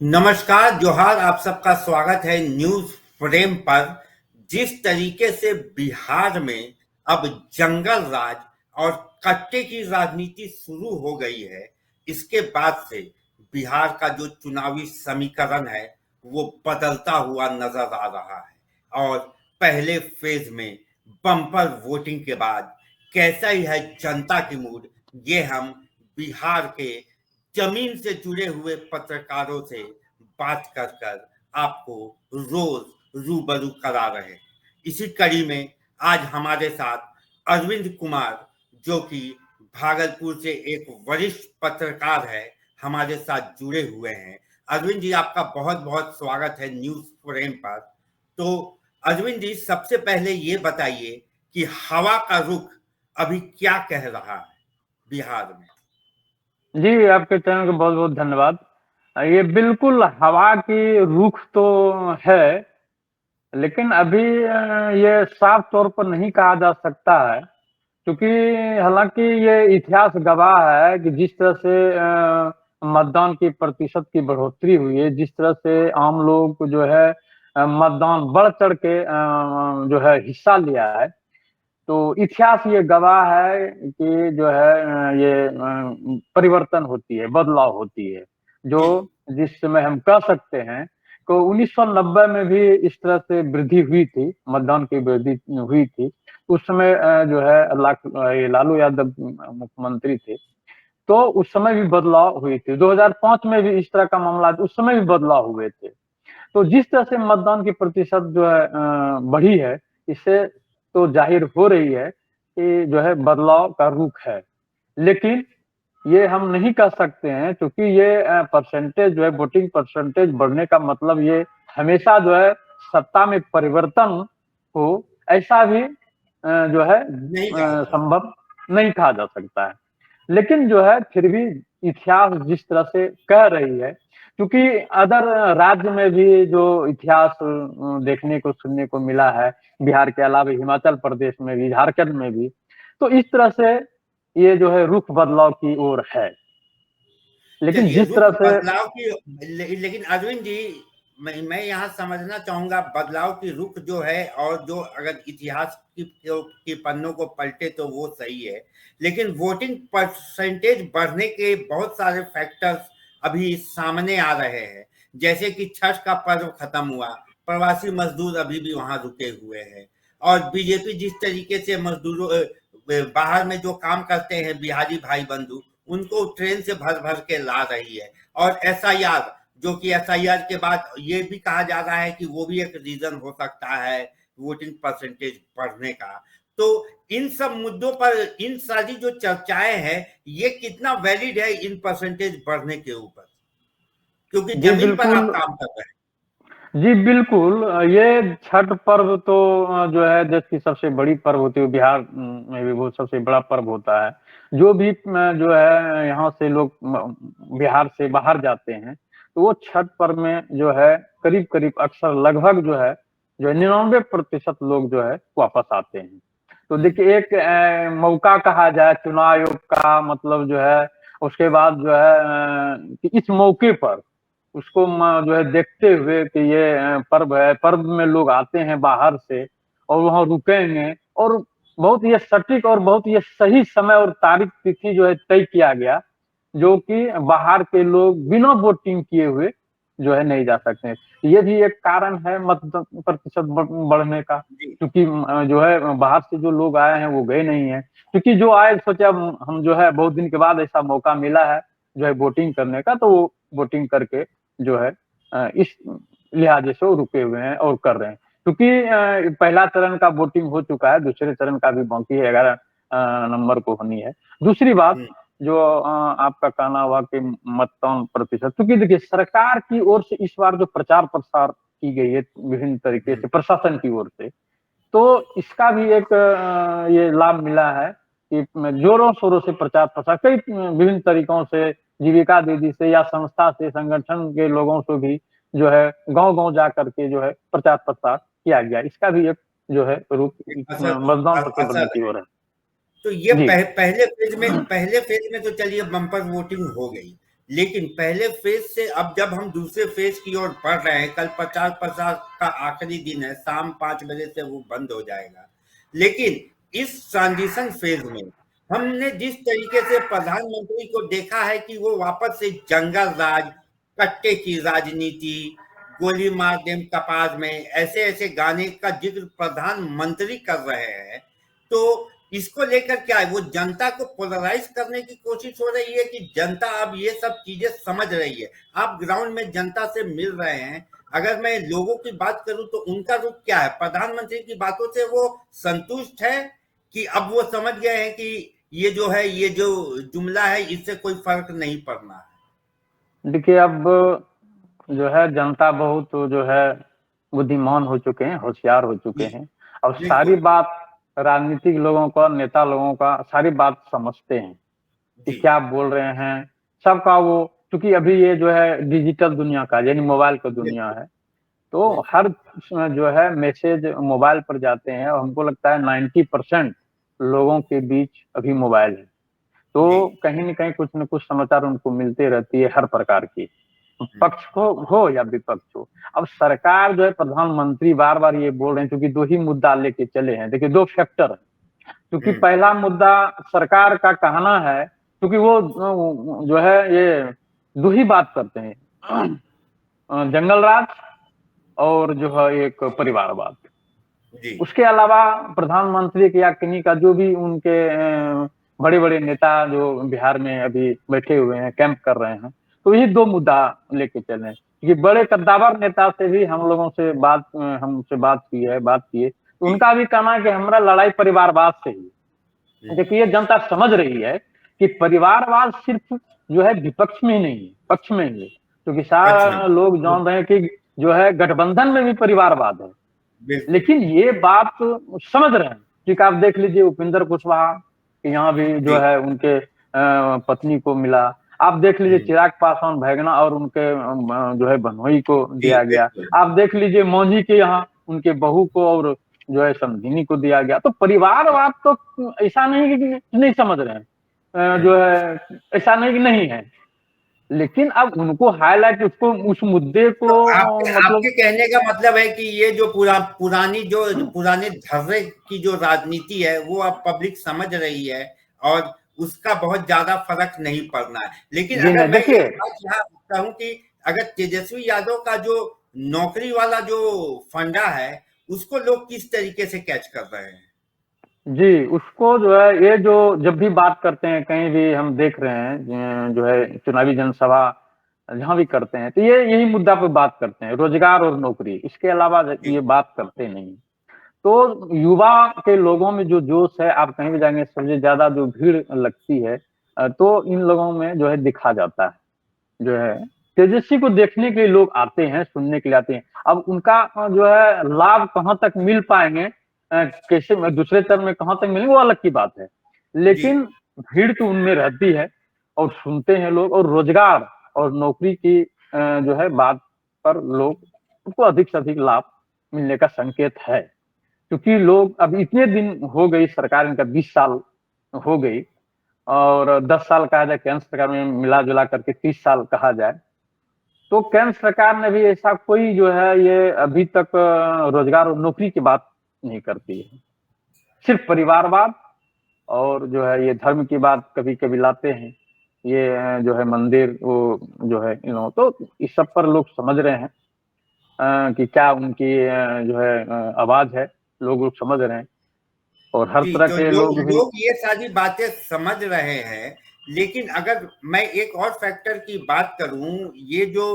नमस्कार, जोहार। आप सबका स्वागत है न्यूज फ्रेम पर। जिस तरीके से बिहार में अब जंगल राज और कट्टे की राजनीति शुरू हो गई है, इसके बाद से बिहार का जो चुनावी समीकरण है वो बदलता हुआ नजर आ रहा है। और पहले फेज में बम्पर वोटिंग के बाद कैसा ही है जनता की मूड, ये हम बिहार के जमीन से जुड़े हुए पत्रकारों से बात कर कर आपको रोज रूबरू करा रहे हैं। इसी कड़ी में आज हमारे साथ अरविंद कुमार, जो कि भागलपुर से एक वरिष्ठ पत्रकार है, हमारे साथ जुड़े हुए हैं। अरविंद जी, आपका बहुत बहुत स्वागत है न्यूज फ्रेम पर। तो अरविंद जी, सबसे पहले ये बताइए कि हवा का रुख अभी क्या कह रहा है बिहार में। जी, आपके चैनल को बहुत बहुत धन्यवाद। ये बिल्कुल हवा की रुख तो है, लेकिन अभी ये साफ तौर पर नहीं कहा जा सकता है, क्योंकि हालांकि ये इतिहास गवाह है कि जिस तरह से मतदान की प्रतिशत की बढ़ोतरी हुई है, जिस तरह से आम लोग को जो है मतदान बढ़ चढ़ के जो है हिस्सा लिया है। तो इतिहास ये गवाह है कि जो है ये परिवर्तन होती है, बदलाव होती है, जो जी। जिस समय हम कह सकते हैं तो 1990 में भी इस तरह से वृद्धि हुई थी, मतदान की वृद्धि हुई थी। उस समय जो है ये लालू यादव मुख्यमंत्री थे, तो उस समय भी बदलाव हुई थी। 2005 में भी इस तरह का मामला, उस समय भी बदलाव हुए थे। तो जिस तरह से मतदान की प्रतिशत जो है बढ़ी है, इससे तो जाहिर हो रही है कि जो है बदलाव का रुख है। लेकिन ये हम नहीं कह सकते हैं, क्योंकि ये परसेंटेज जो है, वोटिंग परसेंटेज बढ़ने का मतलब ये हमेशा जो है सत्ता में परिवर्तन हो, ऐसा भी जो है नहीं कहा जा सकता। संभव नहीं कहा जा सकता है। लेकिन जो है फिर भी इतिहास जिस तरह से कह रही है, क्योंकि अदर राज्य में भी जो इतिहास देखने को सुनने को मिला है, बिहार के अलावा हिमाचल प्रदेश में भी, झारखंड में भी, तो इस तरह से ये जो है रुख बदलाव की ओर है। लेकिन चलिए, जिस रुख तरह से बदलाव की। लेकिन अरविंद जी, मैं यहाँ समझना चाहूंगा, बदलाव की रुख जो है, और जो अगर इतिहास की पन्नों को पलटे तो वो सही है। लेकिन वोटिंग परसेंटेज बढ़ने के बहुत सारे फैक्टर्स अभी सामने आ रहे हैं। जैसे कि छठ का पर्व खत्म हुआ, प्रवासी मजदूर अभी भी वहां रुके हुए हैं। और बीजेपी जिस तरीके से मजदूरों बाहर में जो काम करते हैं बिहारी भाई बंधु, उनको ट्रेन से भर भर के ला रही है। और एसआईआर, जो कि एसआईआर के बाद ये भी कहा जा रहा है कि वो भी एक रीजन हो सकता है वोटिंग परसेंटेज बढ़ने का। तो इन सब मुद्दों पर इन सारी जो चर्चाएं हैं, ये कितना वैलिड है इन परसेंटेज बढ़ने के ऊपर, क्योंकि जी जमीन पर आप बिल्कुल। काम कर रहे हैं। जी बिल्कुल, ये छठ पर्व तो जो है देश की सबसे बड़ी पर्व होती है, बिहार में भी वो सबसे बड़ा पर्व होता है। जो भी जो है यहाँ से लोग बिहार से बाहर जाते हैं, तो वो छठ पर्व में जो है करीब करीब अक्सर लगभग जो है 99% लोग जो है वापस आते हैं। तो हम्म। देखिए, एक मौका कहा जाए चुनाव आयोग का, मतलब जो है उसके बाद जो है कि इस मौके पर उसको जो है देखते हुए कि ये पर्व है, पर्व में लोग आते हैं बाहर से और वहां रुकेंगे, और बहुत ये सटीक और बहुत ये सही समय और तारीख तिथि जो है तय किया गया, जो कि बाहर के लोग बिना वोटिंग किए हुए जो है नहीं जा सकते हैं। ये भी एक कारण है मत प्रतिशत बढ़ने का, जी। क्योंकि जो है बाहर से जो लोग आए हैं वो गए नहीं है, क्योंकि जो आए सोचा हम जो है बहुत दिन के बाद ऐसा मौका मिला है जो है वोटिंग करने का, तो वो वोटिंग करके जो है इस लिहाजे से वो रुके हुए हैं और कर रहे हैं। क्योंकि पहला चरण का वोटिंग हो चुका है, दूसरे चरण का भी बाकी है, 11 नंबर को होनी है। दूसरी बात हम्म। जो आपका कहना हुआ कि मतदान प्रतिशत, क्योंकि देखिए सरकार की ओर से इस बार जो प्रचार प्रसार की गई है विभिन्न तरीके हम्म। से प्रशासन की ओर से, तो इसका भी एक ये लाभ मिला है कि जोरों शोरों से प्रचार प्रसार कई विभिन्न तरीकों से, जीविका दीदी से या संस्था से, संगठन के लोगों से भी जो है गांव गांव जा करके जो है प्रचार प्रसार किया गया। इसका भी एक जो है रूप एक मतदान प्रतिशत बढ़ने असर की है। ओर है। तो ये जी। पहले फेज में तो चलिए बम्पर वोटिंग हो गई। लेकिन पहले फेज से अब जब हम दूसरे फेज की ओर बढ़ रहे हैं, कल 50-50 का आखिरी दिन है, शाम 5 बजे से वो बंद हो जाएगा। लेकिन इस ट्रांजिशन फेज में हमने जिस तरीके से प्रधानमंत्री को देखा है कि वो वापस से जंगल राज, कट्टे की राजनीति, गोली मार देम कपास में, ऐसे ऐसे गाने का जिक्र प्रधानमंत्री कर रहे हैं, तो इसको लेकर क्या है, वो जनता को पोलराइज करने की कोशिश हो रही है कि जनता अब ये सब चीजें समझ रही है। आप ग्राउंड में जनता से मिल रहे हैं, अगर मैं लोगों की बात करूं तो उनका रुख क्या है, प्रधानमंत्री की बातों से वो संतुष्ट है कि अब वो समझ गए हैं कि ये जो है, ये जो जुमला है, इससे कोई फर्क नहीं पड़ना है। देखिए, अब जो है जनता बहुत जो है बुद्धिमान हो चुके हैं, होशियार हो चुके हैं, और सारी बिल्कुल। बात राजनीतिक लोगों का, नेता लोगों का सारी बात समझते हैं कि जी। क्या बोल रहे हैं। सबका वो, क्योंकि अभी ये जो है डिजिटल दुनिया का, यानी मोबाइल का दुनिया बिल्कुल। है, तो बिल्कुल। हर जो है मैसेज मोबाइल पर जाते हैं, और हमको लगता है 90% लोगों के बीच अभी मोबाइल है। जी। तो कहीं न कहीं कुछ न कुछ समाचार उनको मिलते रहती है, हर प्रकार की, हम्म। पक्ष को हो या विपक्ष हो। अब सरकार जो है, प्रधानमंत्री बार-बार ये बोल रहे हैं, क्योंकि 2 ही मुद्दा लेके चले हैं। देखिए, 2 फैक्टर है, क्योंकि हम्म। पहला मुद्दा सरकार का कहना है, क्योंकि वो जो है ये 2 ही बात करते हैं, जंगल राज और जो है एक परिवारवाद। जी। उसके अलावा प्रधानमंत्री के या किन्हीं का जो भी उनके बड़े-बड़े नेता जो बिहार में अभी बैठे हुए हैं, कैंप कर रहे हैं, तो यही 2 मुद्दा लेके चले। ये बड़े कद्दावर नेता से भी हम लोगों से हमसे बात किए, तो जी। उनका भी कहना है कि हमारा लड़ाई परिवारवाद से ही है। हम्म। देखिए, ये जनता समझ रही है कि परिवारवाद सिर्फ जो है विपक्ष में ही नहीं है, पक्ष में ही है। क्योंकि पक्ष में। सारा लोग जान रहे हैं कि जो है गठबंधन में भी परिवारवाद है। बिल्कुल। लेकिन ये बात समझ रहे हैं, ठीक है। आप देख लीजिए उपेंद्र कुशवाहा के यहाँ भी जो जी। है उनके पत्नी को मिला। आप देख लीजिए हम्म। चिराग पासवान भैगना और उनके जो है बहनोई को जी। दिया गया। बिल्कुल। आप देख लीजिए मौजी के यहाँ उनके बहू को और जो है समधिनी को दिया गया। तो परिवारवाद तो ऐसा नहीं कि नहीं समझ रहे हैं, हम्म। जो है ऐसा नहीं कि नहीं है, लेकिन अब उनको हाईलाइट, उसको उस मुद्दे को तो आपके मतलब। आपके कहने का मतलब है कि ये जो पुरानी जो पुराने धर्रे की जो राजनीति है वो अब पब्लिक समझ रही है, और उसका बहुत ज्यादा फर्क नहीं पड़ना है। लेकिन जी अगर नहीं, मैं देखिए। एक बात यहाँ कहूँ कि अगर तेजस्वी यादव का जो नौकरी वाला जो फंडा है, उसको लोग किस तरीके से कैच कर रहे हैं? जी, उसको जो है, ये जो जब भी बात करते हैं, कहीं भी हम देख रहे हैं, जो है चुनावी जनसभा जहाँ भी करते हैं, तो ये यही मुद्दा पे बात करते हैं, रोजगार और नौकरी। इसके अलावा जी। ये बात करते नहीं। तो युवा के लोगों में जो जोश है, आप कहीं भी जाएँगे सबसे ज़्यादा जो भीड़ लगती है, तो इन लोगों में जो है दिखा जाता है। जो है तेजस्वी को देखने के लिए लोग आते हैं, सुनने के लिए आते हैं। अब उनका जो है लाभ कहाँ तक मिल पाएँगे, कैसे दूसरे टर्म में कहाँ तक मिलेंगे, वो अलग की बात है। जी। लेकिन भीड़ तो उनमें रहती है, और सुनते हैं लोग, और रोजगार और नौकरी की जो है बात पर लोग को अधिक से अधिक लाभ मिलने का संकेत है। क्योंकि लोग अब इतने दिन हो गई सरकार, इनका 20 साल हो गई, और 10 साल कहा जाए केंद्र सरकार में, मिला-जुला करके 30 साल कहा जाए। तो केंद्र सरकार ने भी ऐसा कोई जो है ये अभी तक रोजगार और नौकरी की बात नहीं करती है। सिर्फ परिवारवाद और जो है ये धर्म की बात कभी-कभी लाते हैं। ये जो है मंदिर वो जो है तो इस सब पर लोग समझ रहे हैं कि क्या उनकी जो है आवाज़ है, लोग समझ रहे हैं, और हर जी, तरह तो के लोग लोग भी। लोग ये सारी बातें समझ रहे हैं, लेकिन अगर मैं एक और फैक्टर की बात करूं, ये जो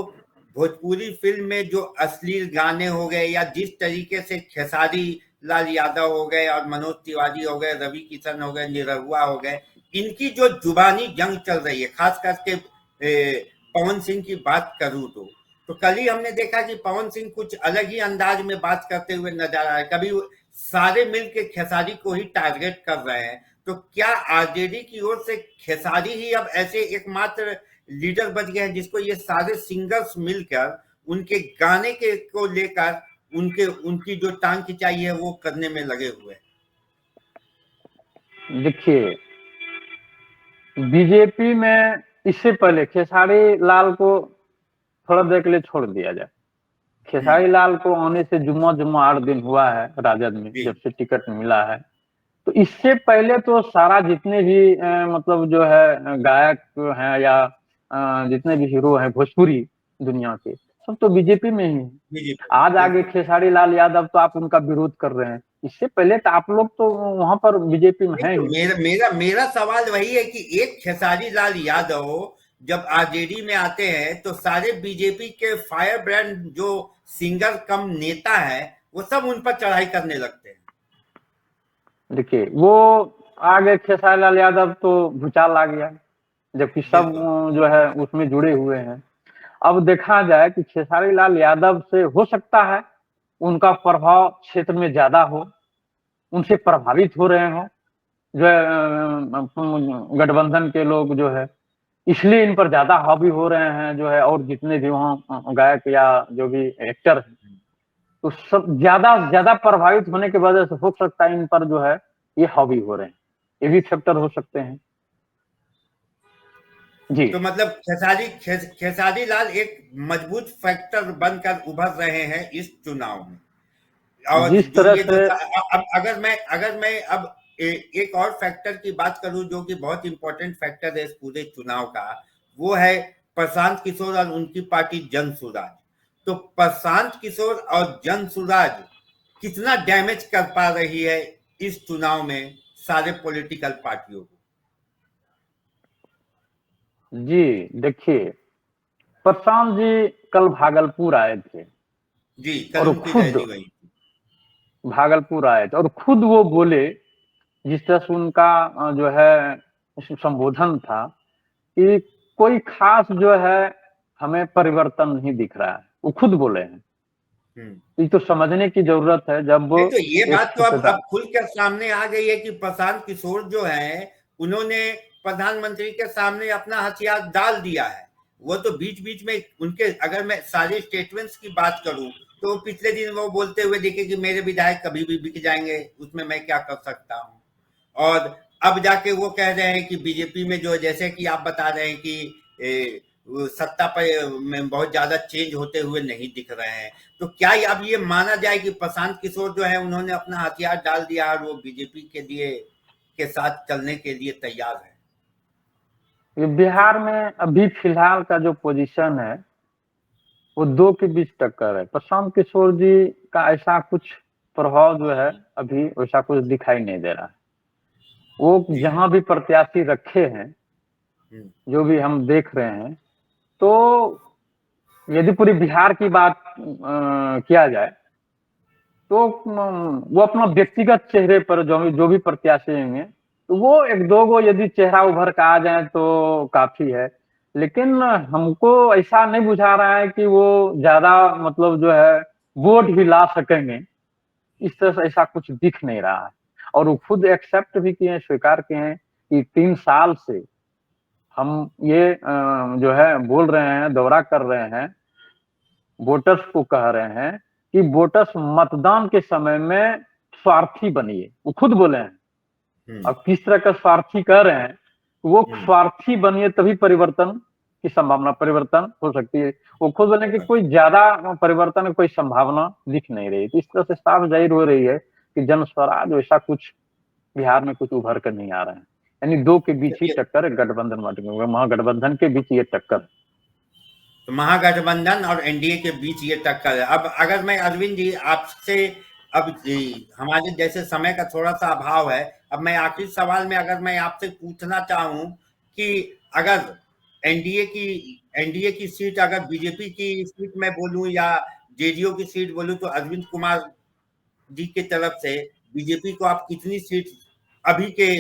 भोजपुरी फिल्म में जो अश्लील गाने हो गए, या जिस तरीके से खेसारी लाल यादव हो गए और मनोज तिवारी हो गए, रवि किशन हो गए, निरहुआ हो गए, इनकी जो जुबानी जंग चल रही है, खास करके पवन सिंह की बात करूं तो कल ही हमने देखा कि पवन सिंह कुछ अलग ही अंदाज में बात करते हुए नजर आ रहे, कभी सारे मिलके खेसारी को ही टारगेट कर रहे हैं। तो क्या आरजेडी की ओर से खेसारी ही अब ऐसे एकमात्र लीडर बच गए हैं जिसको ये सारे सिंगर्स मिलकर उनके गाने के को लेकर उनके उनकी जो टांग खिंचाई है वो करने में लगे हुए हैं? देखिए, बीजेपी में इससे पहले खेसारी लाल को थोड़ा देर के लिए छोड़ दिया जाए। खेसारी लाल को आने से जुम्मा जुम्मा 8 दिन हुआ है राजद में, जी जब से टिकट मिला है। तो इससे पहले तो सारा जितने भी मतलब जो है गायक हैं या जितने भी हीरो हैं भोजपुरी दुनिया के, सब तो बीजेपी में ही है। बीजेपी आज आगे बिल्कुल। खेसारी लाल यादव तो आप उनका विरोध कर रहे हैं, इससे पहले तो आप लोग तो वहां पर बीजेपी में नहीं है तो ही। मेरा मेरा मेरा सवाल वही है कि एक खेसारी लाल यादव जब आरजेडी में आते हैं तो सारे बीजेपी के फायर ब्रांड जो सिंगर कम नेता है वो सब उन पर चढ़ाई करने लगते हैं। देखिए वो आगे खेसारी लाल यादव तो भूचाल आ गया, जबकि सब बिल्कुल। जो है उसमें जुड़े हुए हैं। अब देखा जाए कि खेसारी लाल यादव से हो सकता है उनका प्रभाव क्षेत्र में ज्यादा हो, उनसे प्रभावित हो रहे हो जो गठबंधन के लोग जो है, इसलिए इन पर ज्यादा हावी हो रहे हैं जो है। और जितने भी वहाँ गायक या जो भी एक्टर हैं, तो सब ज्यादा ज्यादा प्रभावित होने की वजह से हो सकता है इन पर जो है ये हावी हो रहे हैं। ये भी फैक्टर हो सकते हैं जी। तो मतलब खेसारी लाल एक मजबूत फैक्टर बनकर उभर रहे हैं इस चुनाव में। और जिस जो तरह ये जो से अब अगर मैं अब एक और फैक्टर की बात करूं जो कि बहुत इंपॉर्टेंट फैक्टर है इस पूरे चुनाव का, वो है प्रशांत किशोर और उनकी पार्टी जन सुराज। तो प्रशांत किशोर और जन सुराज कितना डैमेज कर पा रही है इस चुनाव में सारे पॉलिटिकल पार्टियों को। जी देखिए, प्रशांत जी कल भागलपुर आए थे जी कल और उनकी खुद रैली हुई। भागलपुर आए थे और खुद वो बोले, जिस तरह से उनका जो है संबोधन था कि कोई खास जो है हमें परिवर्तन नहीं दिख रहा है, वो खुद बोले हैं। हम्म। ये तो समझने की जरूरत है जब नहीं तो ये एक बात तो अब ठेकेदार। खुलकर सामने आ गई है कि प्रशांत किशोर जो है उन्होंने प्रधानमंत्री के सामने अपना हथियार डाल दिया है। वो तो बीच बीच में उनके, अगर मैं सारे स्टेटमेंट्स की बात करूं तो पिछले दिन वो बोलते हुए दिखे कि मेरे विधायक कभी भी बिक जाएंगे, उसमें मैं क्या कर सकता हूं। और अब जाके वो कह रहे हैं कि बीजेपी में जो, जैसे कि आप बता रहे हैं कि वो सत्ता पर में बहुत ज्यादा चेंज होते हुए नहीं दिख रहे हैं। तो क्या अब ये माना जाए कि प्रशांत किशोर जो है उन्होंने अपना हथियार डाल दिया और वो बीजेपी के लिए के साथ चलने के लिए तैयार है। ये बिहार में अभी फिलहाल का जो पोजीशन है वो दो के बीच टक्कर है। प्रशांत किशोर जी का ऐसा कुछ प्रभाव जो है अभी वैसा कुछ दिखाई नहीं दे रहा है। वो जी। जहां भी प्रत्याशी रखे हैं, हम्म। जो भी हम देख रहे हैं, तो यदि पूरी बिहार की बात किया जाए तो वो अपना व्यक्तिगत चेहरे पर जो भी प्रत्याशी होंगे, तो वो एक दो गो यदि चेहरा उभर कर आ जाए तो काफी है। लेकिन हमको ऐसा नहीं बुझा रहा है कि वो ज्यादा मतलब जो है वोट भी ला सकेंगे, इस तरह से ऐसा कुछ दिख नहीं रहा है। और वो खुद एक्सेप्ट भी किए हैं, स्वीकार किए हैं कि 3 साल से हम ये जो है बोल रहे हैं, दौरा कर रहे हैं, वोटर्स को कह रहे हैं कि वोटर्स मतदान के समय में स्वार्थी बनिए। वो खुद बोले हैं। हम्म। अब किस तरह का स्वार्थी कह रहे हैं, वो हम्म। स्वार्थी बनिए तभी परिवर्तन की संभावना, परिवर्तन हो सकती है। वो खुद बोले कि कोई ज्यादा परिवर्तन की कोई संभावना दिख नहीं रही। तो इस तरह से साफ जाहिर हो रही है कि जन स्वराज वैसा कुछ बिहार में कुछ उभर कर नहीं आ रहे हैं। यानी दो के बीच ही चलिए, टक्कर है, गठबंधन महागठबंधन के बीच ये टक्कर। तो महागठबंधन और एनडीए के बीच ये टक्कर है। अब अगर मैं अरविंद जी आपसे, अब जी हमारे जैसे समय का थोड़ा सा अभाव है, अब मैं आखिरी सवाल में अगर मैं आपसे पूछना चाहूं कि अगर एनडीए की सीट, अगर बीजेपी की सीट मैं बोलूं या जेडीयू की सीट बोलूं, तो अरविंद कुमार जी की तरफ से बीजेपी को आप कितनी सीट अभी के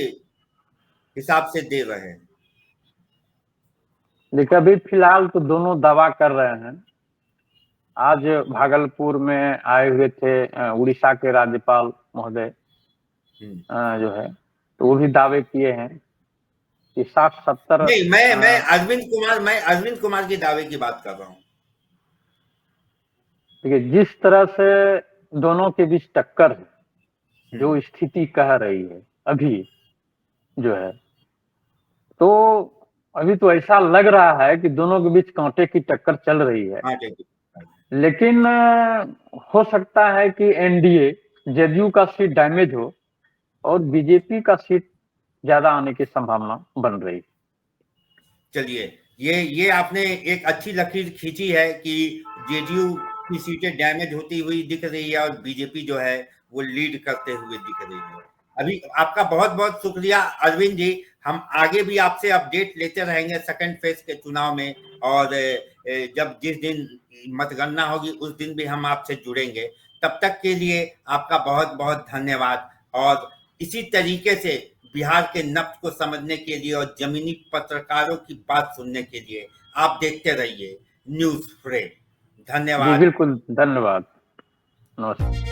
हिसाब से दे रहे हैं? देखिए अभी फिलहाल तो दोनों दावा कर रहे हैं। आज भागलपुर में आए हुए थे उड़ीसा के राज्यपाल महोदय हम्म। जो है, तो वो भी दावे किए हैं कि 60-70। नहीं, मैं अरविंद कुमार के दावे की बात कर रहा हूँ। देखिए जिस तरह से दोनों के बीच टक्कर है, हम्म। जो स्थिति कह रही है अभी जो है, तो अभी तो ऐसा लग रहा है कि दोनों के बीच कांटे की टक्कर चल रही है। हाँ जी। लेकिन हो सकता है कि एनडीए, जदयू का सीट डैमेज हो और बीजेपी का सीट ज्यादा आने की संभावना बन रही है। चलिए, ये आपने एक अच्छी लकीर खींची है कि जेडीयू की सीटें डैमेज होती हुई दिख रही है और बीजेपी जो है वो लीड करते हुए दिख रही है। अभी आपका बहुत बहुत शुक्रिया अरविंद जी। हम आगे भी आपसे अपडेट लेते रहेंगे सेकंड फेज के चुनाव में, और जब जिस दिन मतगणना होगी उस दिन भी हम आपसे जुड़ेंगे। तब तक के लिए आपका बहुत बहुत धन्यवाद। और इसी तरीके से बिहार के नब्ज को समझने के लिए और जमीनी पत्रकारों की बात सुनने के लिए आप देखते रहिए न्यूज फ्रेम। जी धन्यवाद। बिल्कुल, धन्यवाद, नमस्कार।